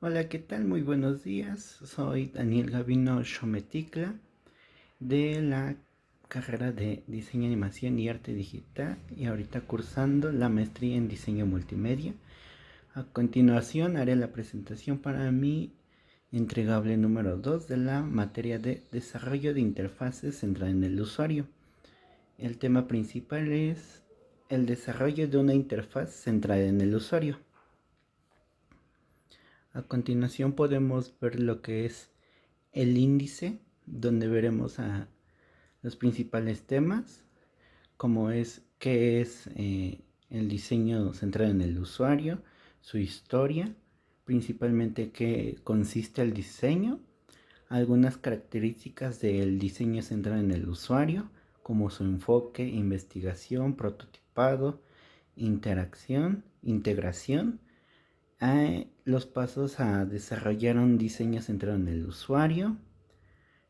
Hola, ¿qué tal? Muy buenos días. Soy Daniel Gavino Xometicla de la carrera de Diseño, Animación y Arte Digital y ahorita cursando la maestría en Diseño Multimedia. A continuación haré la presentación para mi entregable número 2 de la materia de Desarrollo de Interfaces centrada en el usuario. El tema principal es el desarrollo de una interfaz centrada en el usuario. A continuación podemos ver lo que es el índice, donde veremos a los principales temas, como es qué es el diseño centrado en el usuario, su historia, principalmente qué consiste el diseño, algunas características del diseño centrado en el usuario, como su enfoque, investigación, prototipado, interacción, integración, los pasos a desarrollar un diseño centrado en el usuario,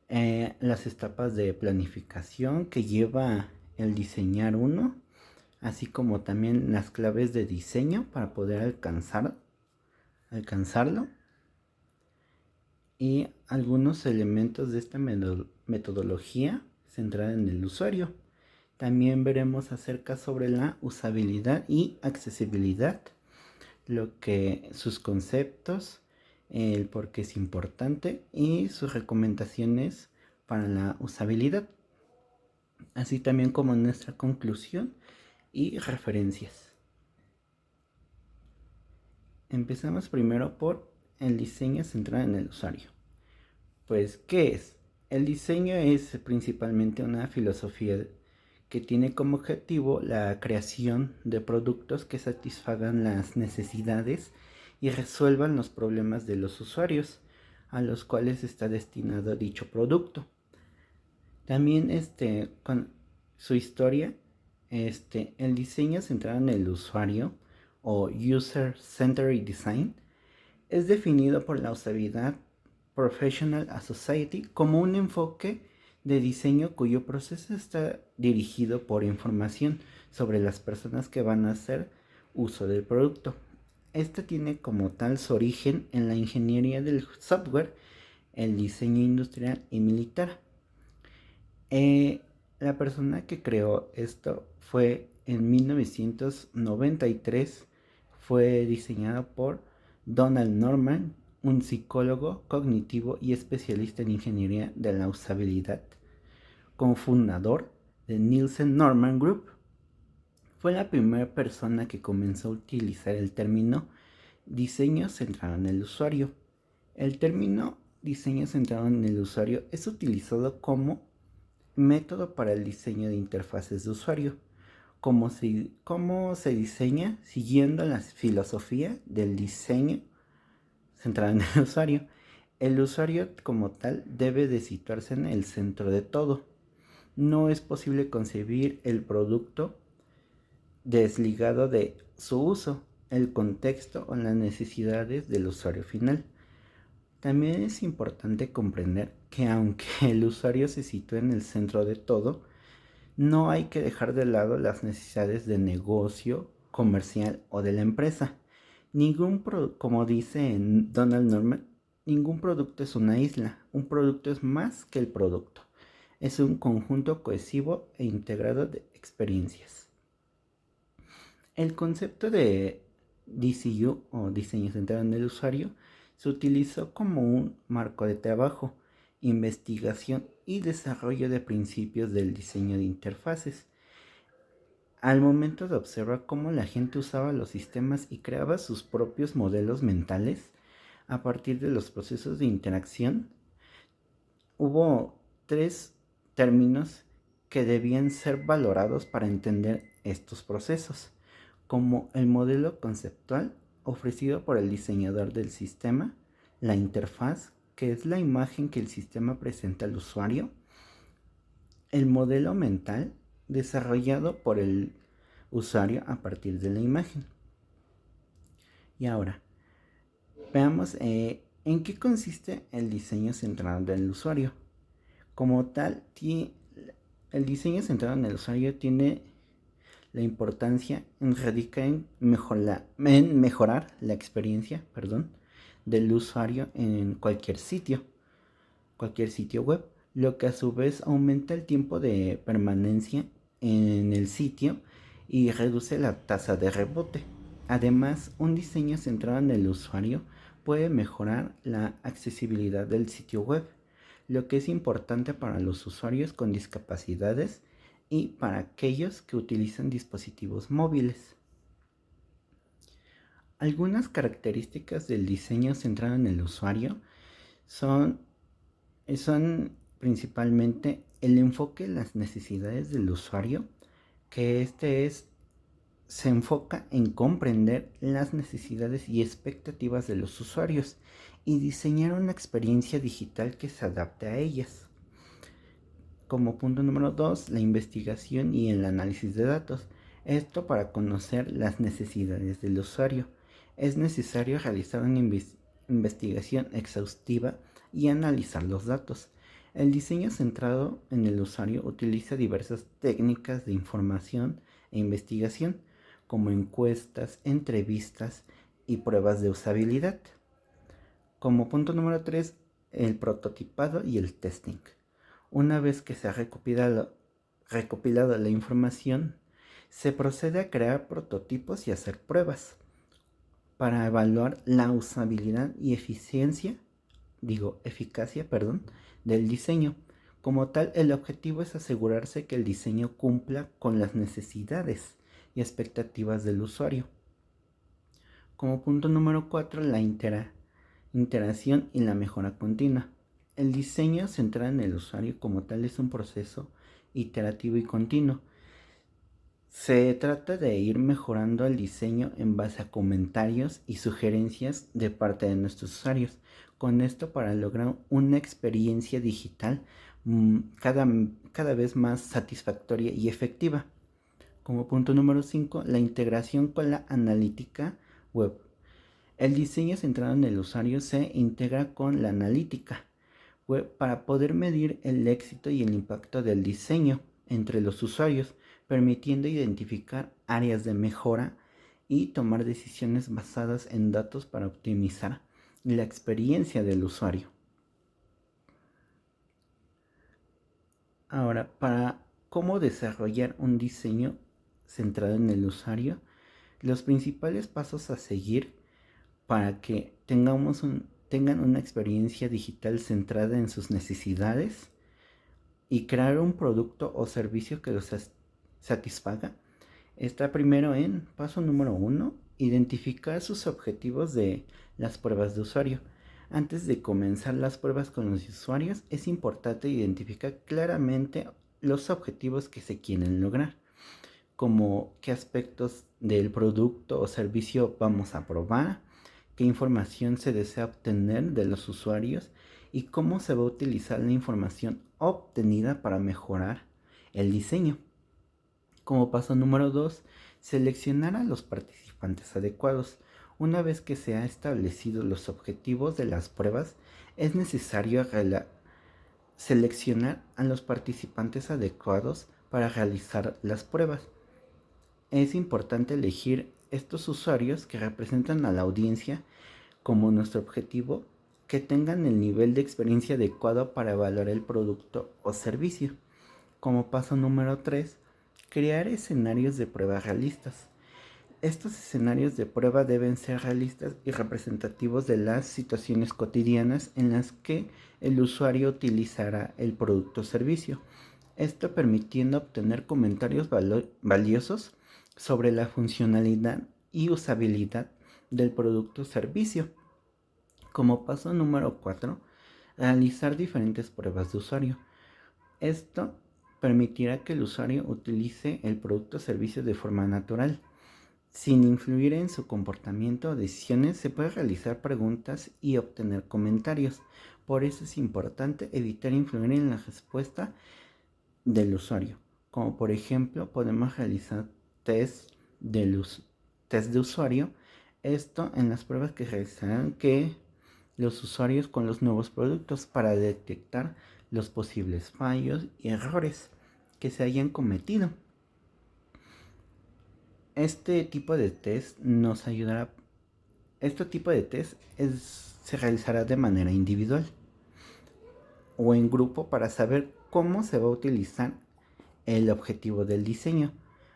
las etapas de planificación que lleva el diseñar uno, así como también las claves de diseño para poder alcanzarlo y algunos elementos de esta metodología centrada en el usuario. También veremos acerca sobre la usabilidad y accesibilidad, lo que sus conceptos, el por qué es importante y sus recomendaciones para la usabilidad, así también como nuestra conclusión y referencias. Empezamos primero por el diseño centrado en el usuario. Pues, ¿qué es? El diseño es principalmente una filosofía que tiene como objetivo la creación de productos que satisfagan las necesidades y resuelvan los problemas de los usuarios a los cuales está destinado dicho producto. También con su historia, el diseño centrado en el usuario o User Centered Design es definido por la usabilidad Professional Society como un enfoque de diseño cuyo proceso está dirigido por información sobre las personas que van a hacer uso del producto. Este tiene como tal su origen en la ingeniería del software, el diseño industrial y militar. Eh, la persona que creó esto fue en 1993, fue diseñado por Donald Norman, un psicólogo cognitivo y especialista en ingeniería de la usabilidad, cofundador de Nielsen Norman Group. Fue la primera persona que comenzó a utilizar el término diseño centrado en el usuario. El término diseño centrado en el usuario es utilizado como método para el diseño de interfaces de usuario. Cómo se diseña siguiendo la filosofía del diseño centrado en el usuario. El usuario como tal debe de situarse en el centro de todo. No es posible concebir el producto desligado de su uso, el contexto o las necesidades del usuario final. También es importante comprender que aunque el usuario se sitúe en el centro de todo, no hay que dejar de lado las necesidades de negocio, comercial o de la empresa. Como dice Donald Norman, ningún producto es una isla. Un producto es más que el producto. Es un conjunto cohesivo e integrado de experiencias. El concepto de DCU o diseño centrado en el usuario se utilizó como un marco de trabajo, investigación y desarrollo de principios del diseño de interfaces. Al momento de observar cómo la gente usaba los sistemas y creaba sus propios modelos mentales a partir de los procesos de interacción, hubo tres términos que debían ser valorados para entender estos procesos, como el modelo conceptual ofrecido por el diseñador del sistema, la interfaz, que es la imagen que el sistema presenta al usuario, el modelo mental desarrollado por el usuario a partir de la imagen. Y ahora, veamos en qué consiste el diseño centrado en el usuario. Como tal, el diseño centrado en el usuario tiene la importancia en radica en mejorar la experiencia, del usuario en cualquier sitio web, lo que a su vez aumenta el tiempo de permanencia en el sitio y reduce la tasa de rebote. Además, un diseño centrado en el usuario puede mejorar la accesibilidad del sitio web, lo que es importante para los usuarios con discapacidades y para aquellos que utilizan dispositivos móviles. Algunas características del diseño centrado en el usuario son principalmente el enfoque en las necesidades del usuario, que se enfoca en comprender las necesidades y expectativas de los usuarios y diseñar una experiencia digital que se adapte a ellas. Como punto número 2, la investigación y el análisis de datos. Esto para conocer las necesidades del usuario. Es necesario realizar una investigación exhaustiva y analizar los datos. El diseño centrado en el usuario utiliza diversas técnicas de información e investigación, como encuestas, entrevistas y pruebas de usabilidad. Como punto número 3, el prototipado y el testing. Una vez que se ha recopilado la información, se procede a crear prototipos y hacer pruebas para evaluar la usabilidad y eficacia del diseño. Como tal, el objetivo es asegurarse que el diseño cumpla con las necesidades y expectativas del usuario. Como punto número 4, la interacción y la mejora continua. El diseño centrado en el usuario como tal es un proceso iterativo y continuo. Se trata de ir mejorando el diseño en base a comentarios y sugerencias de parte de nuestros usuarios. Con esto para lograr una experiencia digital cada vez más satisfactoria y efectiva. Como punto número 5, la integración con la analítica web. El diseño centrado en el usuario se integra con la analítica web para poder medir el éxito y el impacto del diseño entre los usuarios, permitiendo identificar áreas de mejora y tomar decisiones basadas en datos para optimizar la experiencia del usuario. Ahora, para cómo desarrollar un diseño centrado en el usuario, los principales pasos a seguir para que tengan una experiencia digital centrada en sus necesidades y crear un producto o servicio que los satisfaga. Está primero en paso número 1, identificar sus objetivos de las pruebas de usuario. Antes de comenzar las pruebas con los usuarios, es importante identificar claramente los objetivos que se quieren lograr, como qué aspectos del producto o servicio vamos a probar, qué información se desea obtener de los usuarios y cómo se va a utilizar la información obtenida para mejorar el diseño. Como paso número 2, seleccionar a los participantes adecuados. Una vez que se han establecido los objetivos de las pruebas, es necesario seleccionar a los participantes adecuados para realizar las pruebas. Es importante elegir estos usuarios que representan a la audiencia como nuestro objetivo, que tengan el nivel de experiencia adecuado para evaluar el producto o servicio. Como paso número 3, crear escenarios de prueba realistas. Estos escenarios de prueba deben ser realistas y representativos de las situaciones cotidianas en las que el usuario utilizará el producto o servicio. Esto permitiendo obtener comentarios valiosos sobre la funcionalidad y usabilidad del producto o servicio. Como paso número 4, realizar diferentes pruebas de usuario. Esto permitirá que el usuario utilice el producto o servicio de forma natural. Sin influir en su comportamiento o decisiones, se puede realizar preguntas y obtener comentarios. Por eso es importante evitar influir en la respuesta del usuario. Como por ejemplo, podemos realizar test de usuario. Esto en las pruebas que realizarán que los usuarios con los nuevos productos para detectar los posibles fallos y errores que se hayan cometido. Este tipo de test nos ayudará Este tipo de test se realizará de manera individual o en grupo para saber cómo se va a utilizar el objetivo del diseño.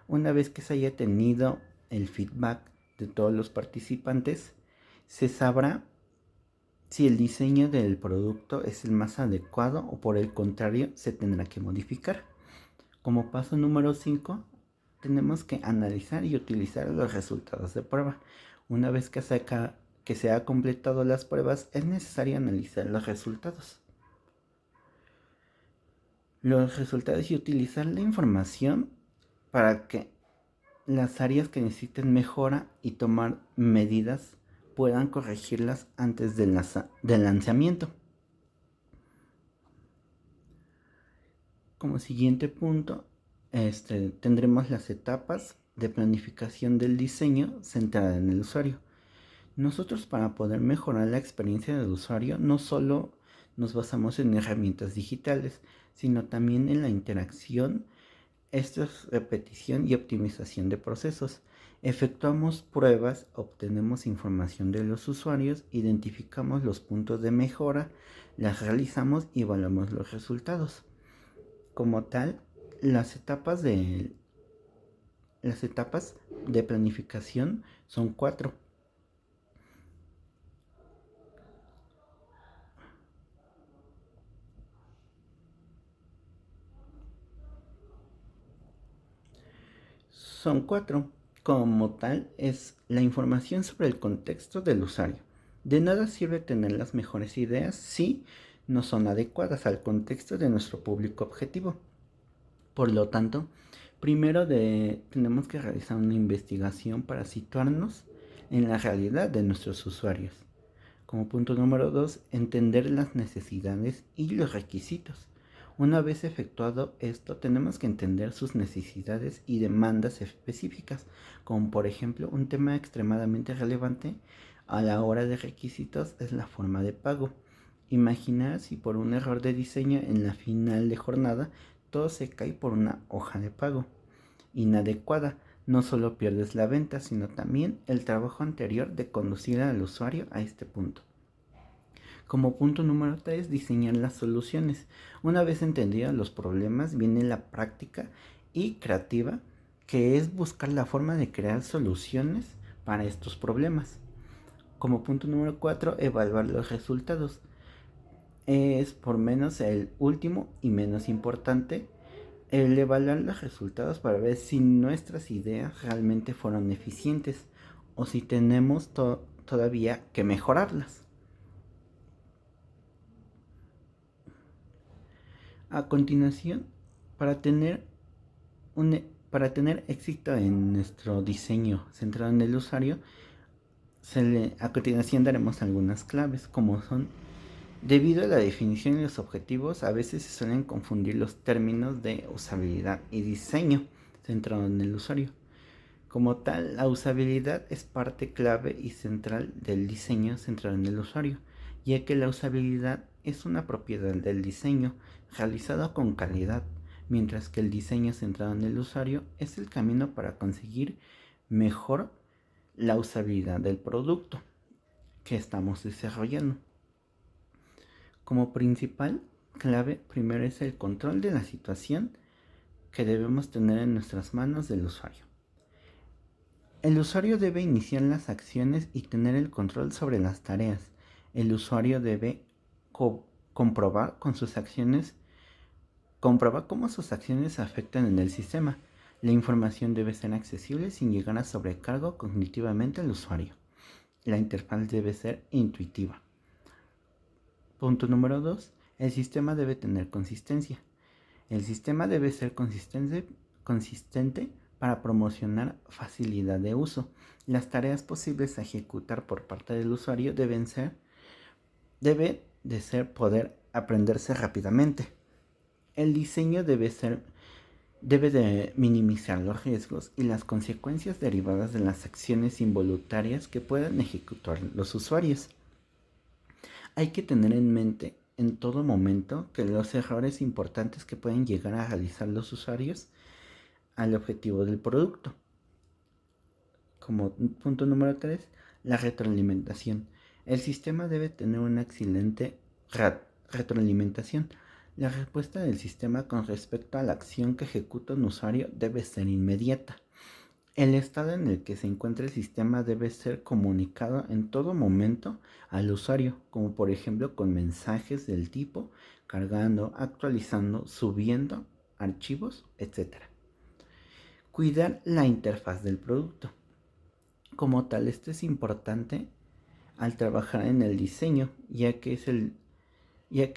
Una vez que se haya tenido el feedback de todos los participantes, se sabrá si el diseño del producto es el más adecuado o por el contrario se tendrá que modificar. Como paso número 5, tenemos que analizar y utilizar los resultados de prueba. Una vez que se ha completado las pruebas, es necesario analizar los resultados. Los resultados y utilizar la información para que las áreas que necesiten mejora y tomar medidas puedan corregirlas antes del lanzamiento. Como siguiente punto, tendremos las etapas de planificación del diseño centrada en el usuario. Nosotros, para poder mejorar la experiencia del usuario, no solo nos basamos en herramientas digitales, sino también en la interacción. Esto es repetición y optimización de procesos. Efectuamos pruebas, obtenemos información de los usuarios, identificamos los puntos de mejora, las realizamos y evaluamos los resultados. Como tal, las etapas de planificación son 4. Son 4. Como tal, es la información sobre el contexto del usuario. De nada sirve tener las mejores ideas si no son adecuadas al contexto de nuestro público objetivo. Por lo tanto, primero tenemos que realizar una investigación para situarnos en la realidad de nuestros usuarios. Como punto número 2, entender las necesidades y los requisitos. Una vez efectuado esto, tenemos que entender sus necesidades y demandas específicas, como por ejemplo un tema extremadamente relevante a la hora de requisitos es la forma de pago. Imaginar si por un error de diseño en la final de jornada todo se cae por una hoja de pago inadecuada. No solo pierdes la venta, sino también el trabajo anterior de conducir al usuario a este punto. Como punto número 3, diseñar las soluciones. Una vez entendidos los problemas, viene la práctica y creativa, que es buscar la forma de crear soluciones para estos problemas. Como punto número 4, evaluar los resultados. Es por menos el último y menos importante, el evaluar los resultados para ver si nuestras ideas realmente fueron eficientes o si tenemos todavía que mejorarlas. A continuación, para tener, para tener éxito en nuestro diseño centrado en el usuario, a continuación daremos algunas claves, como son: debido a la definición y los objetivos, a veces se suelen confundir los términos de usabilidad y diseño centrado en el usuario. Como tal, la usabilidad es parte clave y central del diseño centrado en el usuario, ya que la usabilidad es una propiedad del diseño realizado con calidad, mientras que el diseño centrado en el usuario es el camino para conseguir mejor la usabilidad del producto que estamos desarrollando. Como principal clave, primero es el control de la situación que debemos tener en nuestras manos del usuario. El usuario debe iniciar las acciones y tener el control sobre las tareas. El usuario debe comprobar cómo sus acciones afectan en el sistema. La información debe ser accesible sin llegar a sobrecargo cognitivamente al usuario. La interfaz debe ser intuitiva. Punto número 2. El sistema debe tener consistencia. El sistema debe ser consistente para promocionar facilidad de uso. Las tareas posibles a ejecutar por parte del usuario debe de poder aprenderse rápidamente. El diseño debe de minimizar los riesgos y las consecuencias derivadas de las acciones involuntarias que puedan ejecutar los usuarios. Hay que tener en mente en todo momento que los errores importantes que pueden llegar a realizar los usuarios al objetivo del producto. Como punto número 3, La retroalimentación. El sistema debe tener una excelente retroalimentación. La respuesta del sistema con respecto a la acción que ejecuta un usuario debe ser inmediata. El estado en el que se encuentra el sistema debe ser comunicado en todo momento al usuario, como por ejemplo con mensajes del tipo cargando, actualizando, subiendo archivos, etc. Cuidar la interfaz del producto. Como tal, esto es importante al trabajar en el diseño, ya que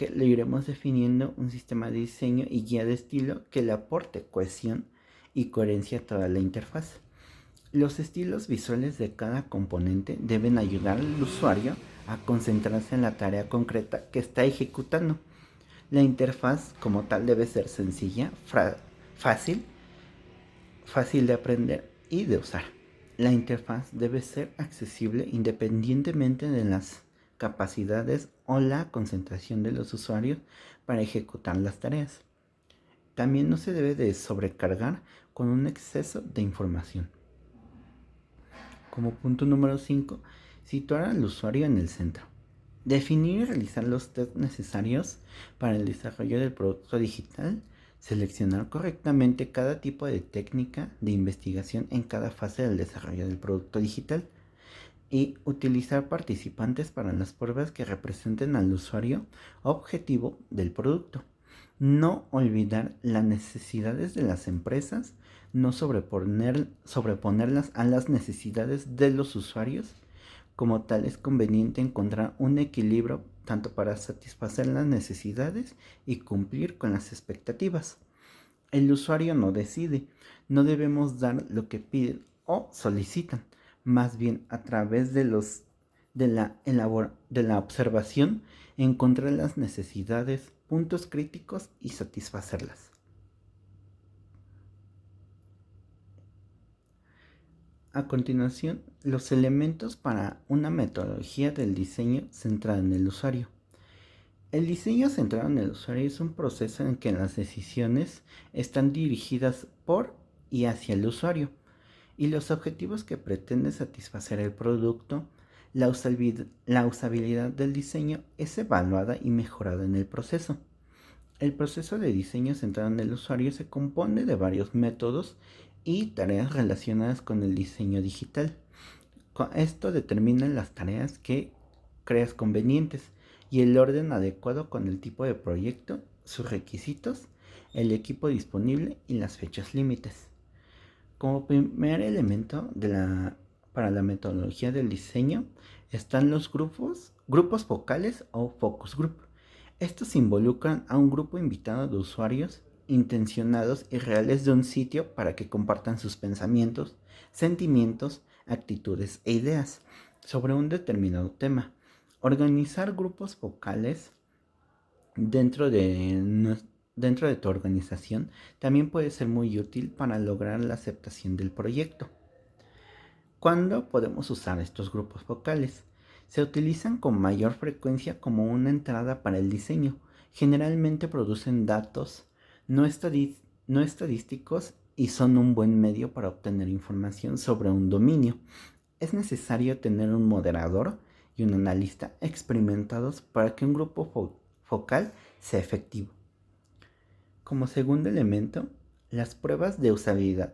le iremos definiendo un sistema de diseño y guía de estilo que le aporte cohesión y coherencia a toda la interfaz. Los estilos visuales de cada componente deben ayudar al usuario a concentrarse en la tarea concreta que está ejecutando. La interfaz como tal debe ser sencilla, fácil, fácil de aprender y de usar. La interfaz debe ser accesible independientemente de las capacidades o la concentración de los usuarios para ejecutar las tareas. También no se debe de sobrecargar con un exceso de información. Como punto número 5, situar al usuario en el centro. Definir y realizar los tests necesarios para el desarrollo del producto digital. Seleccionar correctamente cada tipo de técnica de investigación en cada fase del desarrollo del producto digital. Y utilizar participantes para las pruebas que representen al usuario objetivo del producto. No olvidar las necesidades de las empresas, no sobreponerlas a las necesidades de los usuarios. Como tal, es conveniente encontrar un equilibrio tanto para satisfacer las necesidades y cumplir con las expectativas. El usuario no decide, no debemos dar lo que piden o solicitan, más bien a través de la observación, encontrar las necesidades, puntos críticos y satisfacerlas. A continuación, los elementos para una metodología del diseño centrada en el usuario. El diseño centrado en el usuario es un proceso en que las decisiones están dirigidas por y hacia el usuario, y los objetivos que pretende satisfacer el producto. La usabilidad del diseño es evaluada y mejorada en el proceso. El proceso de diseño centrado en el usuario se compone de varios métodos y tareas relacionadas con el diseño digital. Esto determina las tareas que creas convenientes y el orden adecuado con el tipo de proyecto, sus requisitos, el equipo disponible y las fechas límites. Como primer elemento para la metodología del diseño están los grupos focales o focus group. Estos involucran a un grupo invitado de usuarios intencionados y reales de un sitio para que compartan sus pensamientos, sentimientos, actitudes e ideas sobre un determinado tema. Organizar grupos focales dentro de tu organización también puede ser muy útil para lograr la aceptación del proyecto. ¿Cuándo podemos usar estos grupos focales? Se utilizan con mayor frecuencia como una entrada para el diseño. Generalmente producen datos no estadísticos y son un buen medio para obtener información sobre un dominio. Es necesario tener un moderador y un analista experimentados para que un grupo focal sea efectivo. Como segundo elemento, las pruebas de usabilidad.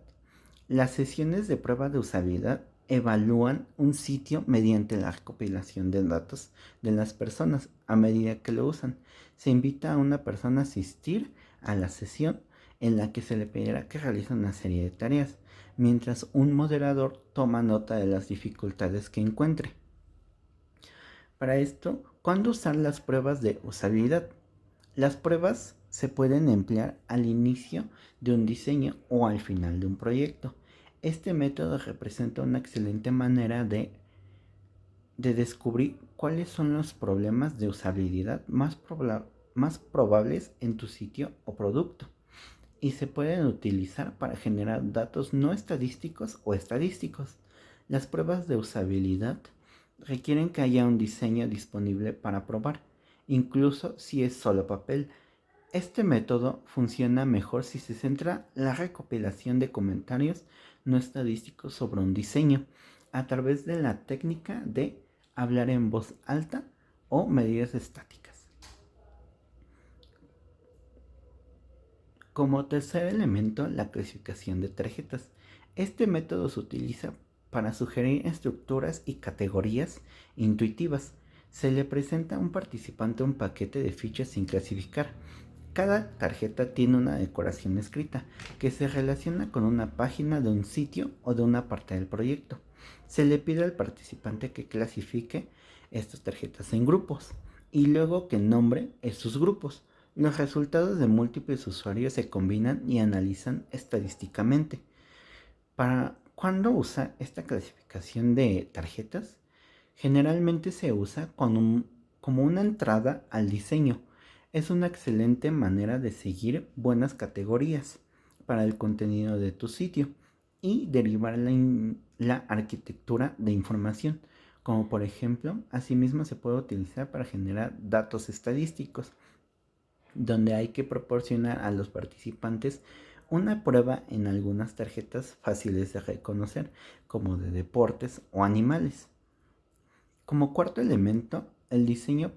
Las sesiones de prueba de usabilidad evalúan un sitio mediante la recopilación de datos de las personas a medida que lo usan. Se invita a una persona a asistir a la sesión en la que se le pedirá que realice una serie de tareas, mientras un moderador toma nota de las dificultades que encuentre. Para esto, ¿cuándo usar las pruebas de usabilidad? Las pruebas se pueden emplear al inicio de un diseño o al final de un proyecto. Este método representa una excelente manera de descubrir cuáles son los problemas de usabilidad más probables en tu sitio o producto, y se pueden utilizar para generar datos no estadísticos o estadísticos. Las pruebas de usabilidad requieren que haya un diseño disponible para probar, incluso si es solo papel. Este método funciona mejor si se centra en la recopilación de comentarios no estadísticos sobre un diseño. a través de la técnica de hablar en voz alta o medidas estáticas. Como tercer elemento, la clasificación de tarjetas. Este método se utiliza para sugerir estructuras y categorías intuitivas. Se le presenta a un participante un paquete de fichas sin clasificar. Cada tarjeta tiene una decoración escrita que se relaciona con una página de un sitio o de una parte del proyecto. Se le pide al participante que clasifique estas tarjetas en grupos y luego que nombre esos grupos. Los resultados de múltiples usuarios se combinan y analizan estadísticamente. ¿Para cuándo usa esta clasificación de tarjetas? Generalmente se usa como una entrada al diseño. Es una excelente manera de seguir buenas categorías para el contenido de tu sitio y derivar la arquitectura de información, como por ejemplo, asimismo se puede utilizar para generar datos estadísticos, donde hay que proporcionar a los participantes una prueba en algunas tarjetas fáciles de reconocer, como de deportes o animales. Como cuarto elemento, el diseño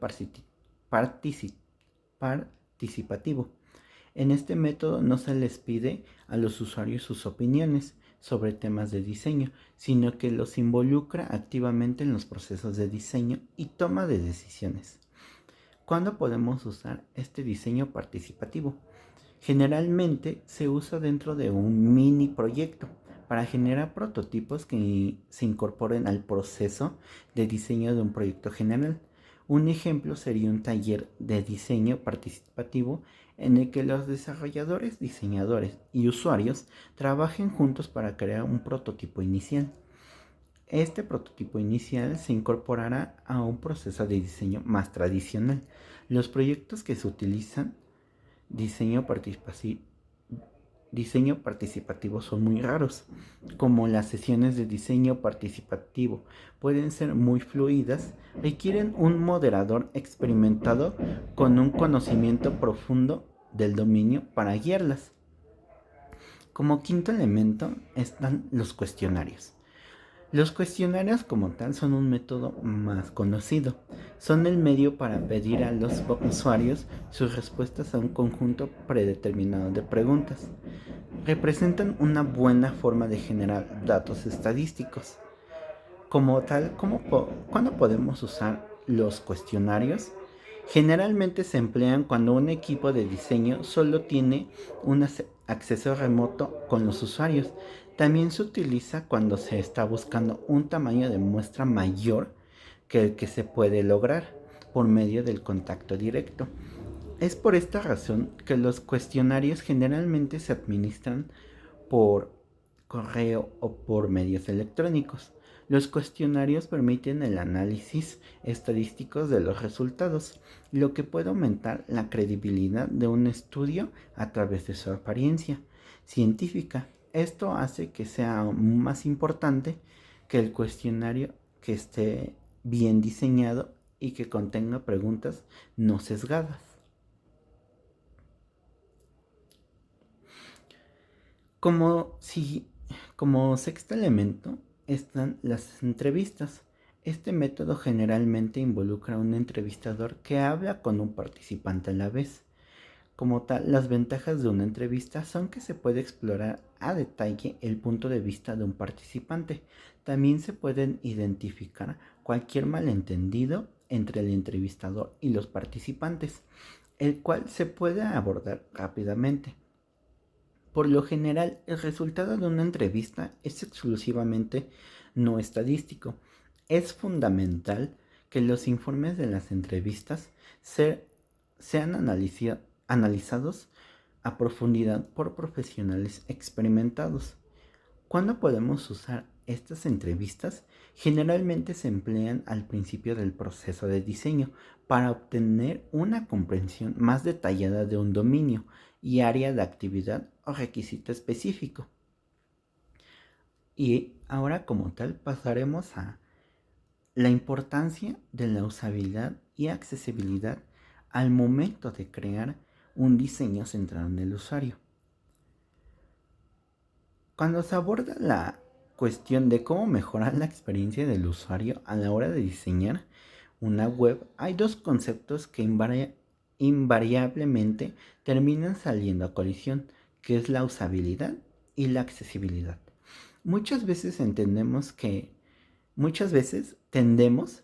participativo. En este método no se les pide a los usuarios sus opiniones sobre temas de diseño, sino que los involucra activamente en los procesos de diseño y toma de decisiones. ¿Cuándo podemos usar este diseño participativo? Generalmente se usa dentro de un mini proyecto para generar prototipos que se incorporen al proceso de diseño de un proyecto general. Un ejemplo sería un taller de diseño participativo en el que los desarrolladores, diseñadores y usuarios trabajen juntos para crear un prototipo inicial. Este prototipo inicial se incorporará a un proceso de diseño más tradicional. Los proyectos que se utilizan diseño participativo son muy raros, como las sesiones de diseño participativo pueden ser muy fluidas, requieren un moderador experimentado con un conocimiento profundo del dominio para guiarlas. Como quinto elemento están los cuestionarios. Los cuestionarios como tal son un método más conocido. Son el medio para pedir a los usuarios sus respuestas a un conjunto predeterminado de preguntas. Representan una buena forma de generar datos estadísticos. Como tal, ¿cuándo podemos usar los cuestionarios? Generalmente se emplean cuando un equipo de diseño solo tiene un acceso remoto con los usuarios. También se utiliza cuando se está buscando un tamaño de muestra mayor que el que se puede lograr por medio del contacto directo. Es por esta razón que los cuestionarios generalmente se administran por correo o por medios electrónicos. Los cuestionarios permiten el análisis estadístico de los resultados, lo que puede aumentar la credibilidad de un estudio a través de su apariencia científica. Esto hace que sea más importante que el cuestionario que esté bien diseñado y que contenga preguntas no sesgadas. Como, si, como sexto elemento están las entrevistas. Este método generalmente involucra a un entrevistador que habla con un participante a la vez. Como tal, las ventajas de una entrevista son que se puede explorar a detalle el punto de vista de un participante. También se pueden identificar cualquier malentendido entre el entrevistador y los participantes, el cual se puede abordar rápidamente. Por lo general, el resultado de una entrevista es exclusivamente no estadístico. Es fundamental que los informes de las entrevistas sean analizados a profundidad por profesionales experimentados. ¿Cuándo podemos usar estas entrevistas? Generalmente se emplean al principio del proceso de diseño para obtener una comprensión más detallada de un dominio y área de actividad o requisito específico. Y ahora como tal pasaremos a la importancia de la usabilidad y accesibilidad al momento de crear un diseño centrado en el usuario. Cuando se aborda cuestión de cómo mejorar la experiencia del usuario a la hora de diseñar una web, hay dos conceptos que invariablemente terminan saliendo a colisión, que es la usabilidad y la accesibilidad. Muchas veces entendemos que, muchas veces tendemos,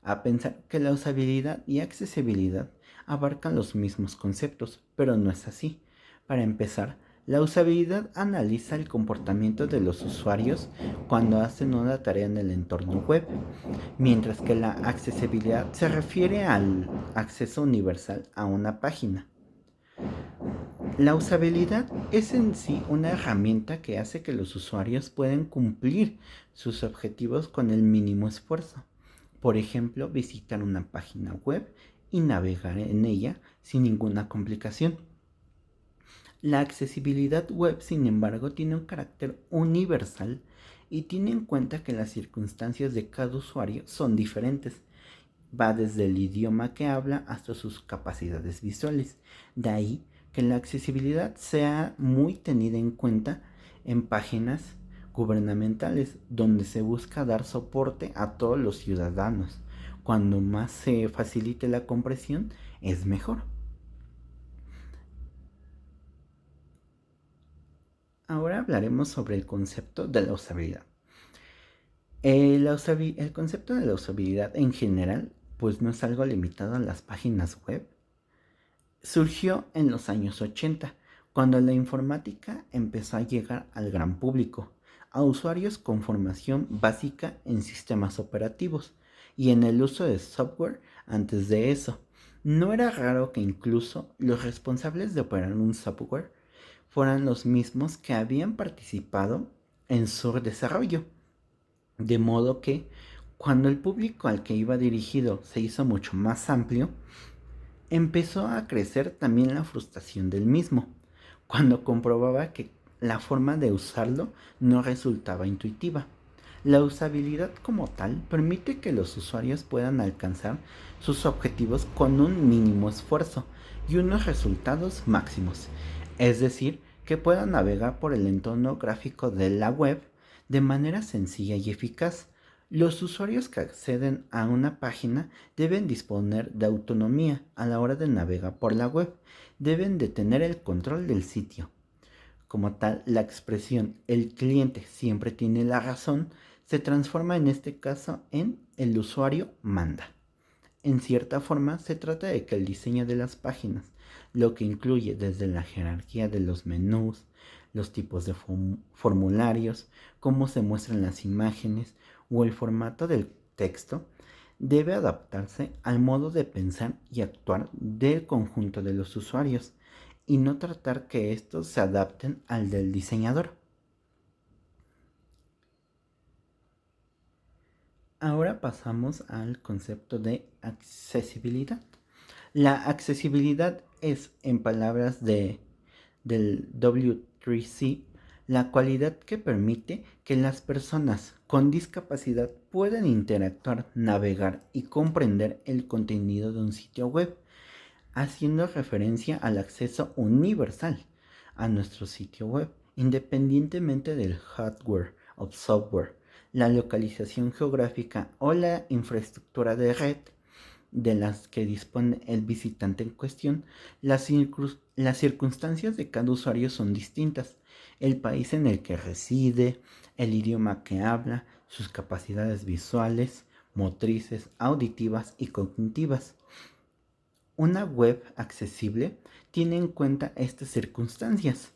a pensar que la usabilidad y accesibilidad abarcan los mismos conceptos, pero no es así. Para empezar, la usabilidad analiza el comportamiento de los usuarios cuando hacen una tarea en el entorno web, mientras que la accesibilidad se refiere al acceso universal a una página. La usabilidad es en sí una herramienta que hace que los usuarios puedan cumplir sus objetivos con el mínimo esfuerzo. Por ejemplo, visitar una página web y navegar en ella sin ninguna complicación. La accesibilidad web, sin embargo, tiene un carácter universal y tiene en cuenta que las circunstancias de cada usuario son diferentes. Va desde el idioma que habla hasta sus capacidades visuales. De ahí que la accesibilidad sea muy tenida en cuenta en páginas gubernamentales donde se busca dar soporte a todos los ciudadanos. Cuando más se facilite la comprensión, es mejor. Ahora hablaremos sobre el concepto de la usabilidad. El concepto de la usabilidad en general, pues no es algo limitado a las páginas web. Surgió en los años 80, cuando la informática empezó a llegar al gran público, a usuarios con formación básica en sistemas operativos y en el uso de software antes de eso. No era raro que incluso los responsables de operar un software fueran los mismos que habían participado en su desarrollo. De modo que, cuando el público al que iba dirigido se hizo mucho más amplio, empezó a crecer también la frustración del mismo, cuando comprobaba que la forma de usarlo no resultaba intuitiva. La usabilidad como tal permite que los usuarios puedan alcanzar sus objetivos con un mínimo esfuerzo y unos resultados máximos, es decir, que puedan navegar por el entorno gráfico de la web de manera sencilla y eficaz. Los usuarios que acceden a una página deben disponer de autonomía a la hora de navegar por la web, deben de tener el control del sitio. Como tal, la expresión "el cliente siempre tiene la razón" se transforma en este caso en "el usuario manda". En cierta forma, se trata de que el diseño de las páginas, lo que incluye desde la jerarquía de los menús, los tipos de formularios, cómo se muestran las imágenes o el formato del texto, debe adaptarse al modo de pensar y actuar del conjunto de los usuarios y no tratar que estos se adapten al del diseñador. Ahora pasamos al concepto de accesibilidad. La accesibilidad es, en palabras del W3C, la cualidad que permite que las personas con discapacidad puedan interactuar, navegar y comprender el contenido de un sitio web, haciendo referencia al acceso universal a nuestro sitio web, independientemente del hardware o software, la localización geográfica o la infraestructura de red de las que dispone el visitante en cuestión. Las circunstancias de cada usuario son distintas. El país en el que reside, el idioma que habla, sus capacidades visuales, motrices, auditivas y cognitivas. Una web accesible tiene en cuenta estas circunstancias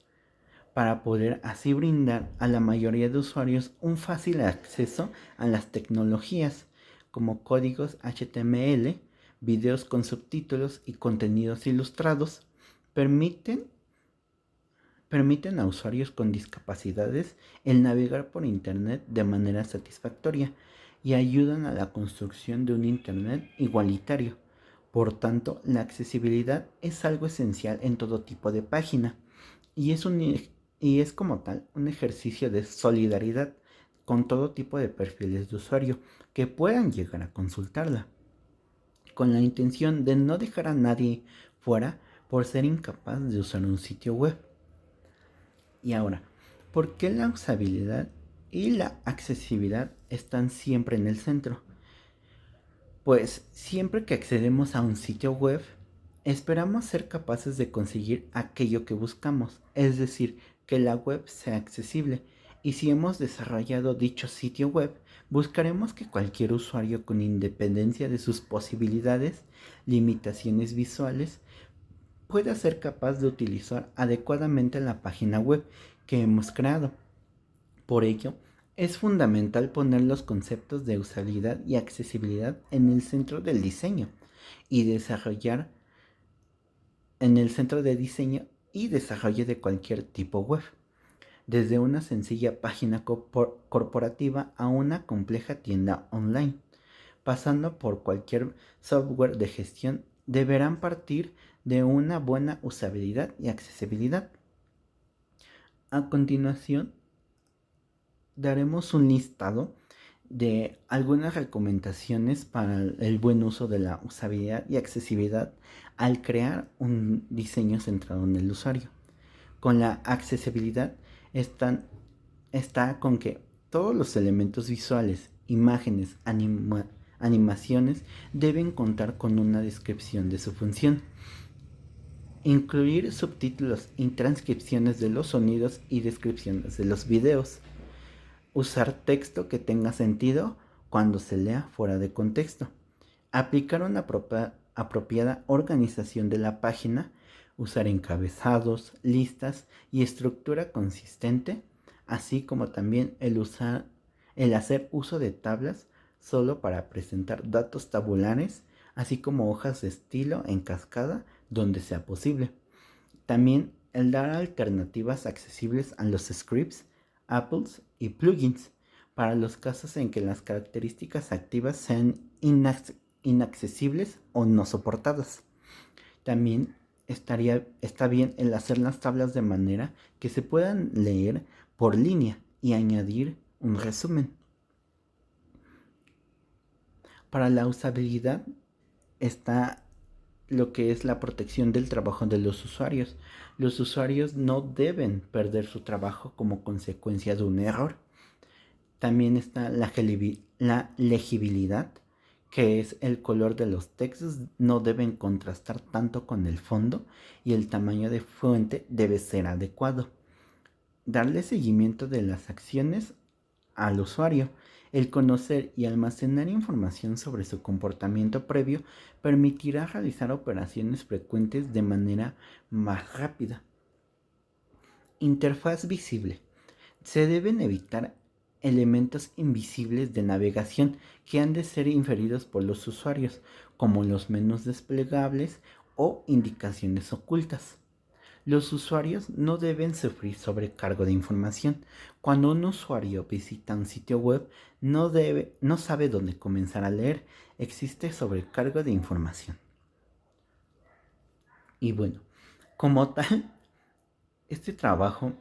para poder así brindar a la mayoría de usuarios un fácil acceso a las tecnologías como códigos HTML, videos con subtítulos y contenidos ilustrados. Permiten, permiten a usuarios con discapacidades el navegar por Internet de manera satisfactoria y ayudan a la construcción de un Internet igualitario. Por tanto, la accesibilidad es algo esencial en todo tipo de página y es como tal un ejercicio de solidaridad con todo tipo de perfiles de usuario que puedan llegar a consultarla, con la intención de no dejar a nadie fuera por ser incapaz de usar un sitio web. Y ahora, ¿por qué la usabilidad y la accesibilidad están siempre en el centro. Pues siempre que accedemos a un sitio web, esperamos ser capaces de conseguir aquello que buscamos, es decir, que la web sea accesible. Y si hemos desarrollado dicho sitio web, buscaremos que cualquier usuario, con independencia de sus posibilidades, limitaciones visuales, pueda ser capaz de utilizar adecuadamente la página web que hemos creado. Por ello, es fundamental poner los conceptos de usabilidad y accesibilidad en el centro del diseño y desarrollar en el centro de diseño y desarrollo de cualquier tipo web, desde una sencilla página corporativa a una compleja tienda online, pasando por cualquier software de gestión, deberán partir de una buena usabilidad y accesibilidad. A continuación, daremos un listado de algunas recomendaciones para el buen uso de la usabilidad y accesibilidad al crear un diseño centrado en el usuario. Con la accesibilidad está con que todos los elementos visuales, imágenes, animaciones deben contar con una descripción de su función. Incluir subtítulos y transcripciones de los sonidos y descripciones de los videos. Usar texto que tenga sentido cuando se lea fuera de contexto. Aplicar una apropiada organización de la página. Usar encabezados, listas y estructura consistente, así como también el hacer uso de tablas solo para presentar datos tabulares, así como hojas de estilo en cascada donde sea posible. También el dar alternativas accesibles a los scripts, apples y plugins para los casos en que las características activas sean inaccesibles o no soportadas. También está bien el hacer las tablas de manera que se puedan leer por línea y añadir un resumen. Para la usabilidad está lo que es la protección del trabajo de los usuarios. Los usuarios no deben perder su trabajo como consecuencia de un error. También está la legibilidad, que es el color de los textos no deben contrastar tanto con el fondo y el tamaño de fuente debe ser adecuado. Darle seguimiento de las acciones al usuario. El conocer y almacenar información sobre su comportamiento previo permitirá realizar operaciones frecuentes de manera más rápida. Interfaz visible. Se deben evitar elementos invisibles de navegación que han de ser inferidos por los usuarios, como los menús desplegables o indicaciones ocultas. Los usuarios no deben sufrir sobrecargo de información. Cuando un usuario visita un sitio web, no sabe dónde comenzar a leer, existe sobrecargo de información. Y bueno, como tal, este trabajo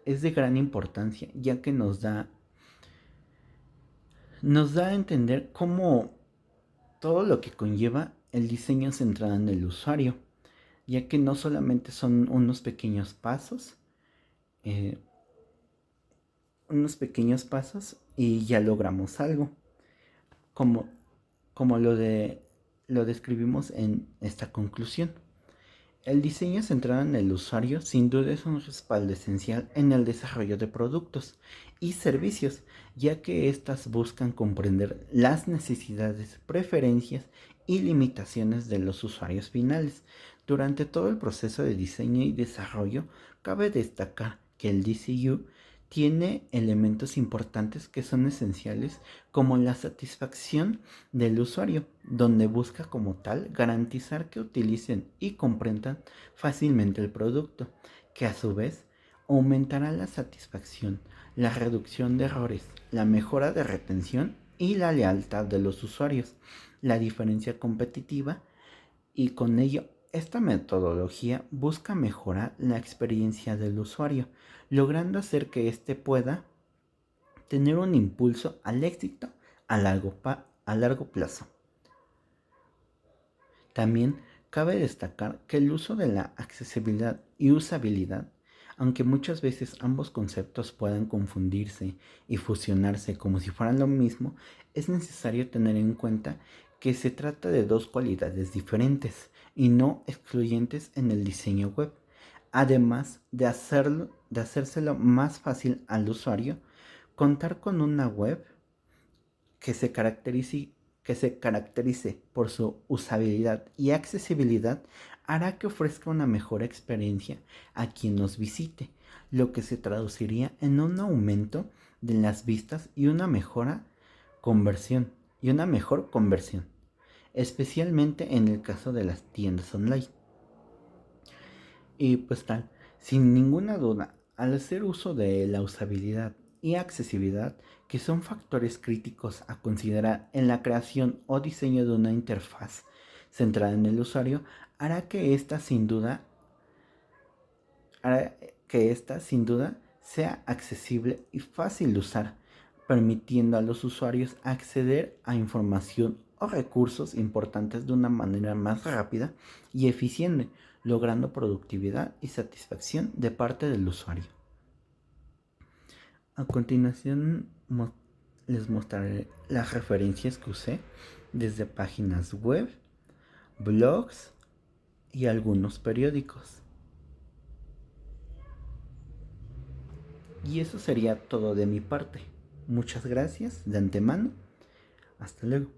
es de gran importancia, ya que nos da a entender cómo todo lo que conlleva el diseño centrado en el usuario, ya que no solamente son eh, unos pequeños pasos y ya logramos algo, como, como lo describimos en esta conclusión. El diseño centrado en el usuario sin duda es un respaldo esencial en el desarrollo de productos y servicios, ya que éstas buscan comprender las necesidades, preferencias y limitaciones de los usuarios finales. Durante todo el proceso de diseño y desarrollo, cabe destacar que el DCU tiene elementos importantes que son esenciales, como la satisfacción del usuario, donde busca como tal garantizar que utilicen y comprendan fácilmente el producto, que a su vez aumentará la satisfacción, la reducción de errores, la mejora de retención y la lealtad de los usuarios, la diferencia competitiva, y con ello esta metodología busca mejorar la experiencia del usuario, logrando hacer que éste pueda tener un impulso al éxito a largo plazo. También cabe destacar que el uso de la accesibilidad y usabilidad Aunque muchas veces ambos conceptos puedan confundirse y fusionarse como si fueran lo mismo, es necesario tener en cuenta que se trata de dos cualidades diferentes y no excluyentes en el diseño web, además de hacérselo más fácil al usuario. Contar con una web que se caracterice, que se caracterice por su usabilidad y accesibilidad hará que ofrezca una mejor experiencia a quien nos visite, lo que se traduciría en un aumento de las vistas y conversión, una mejor conversión, especialmente en el caso de las tiendas online. Y pues tal, sin ninguna duda, al hacer uso de la usabilidad y accesibilidad, que son factores críticos a considerar en la creación o diseño de una interfaz centrada en el usuario, hará que ésta sin duda, hará que ésta sin duda sea accesible y fácil de usar, permitiendo a los usuarios acceder a información o recursos importantes de una manera más rápida y eficiente, logrando productividad y satisfacción de parte del usuario. A continuación les mostraré las referencias que usé desde páginas web, blogs y algunos periódicos. Y eso sería todo de mi parte. Muchas gracias de antemano. Hasta luego.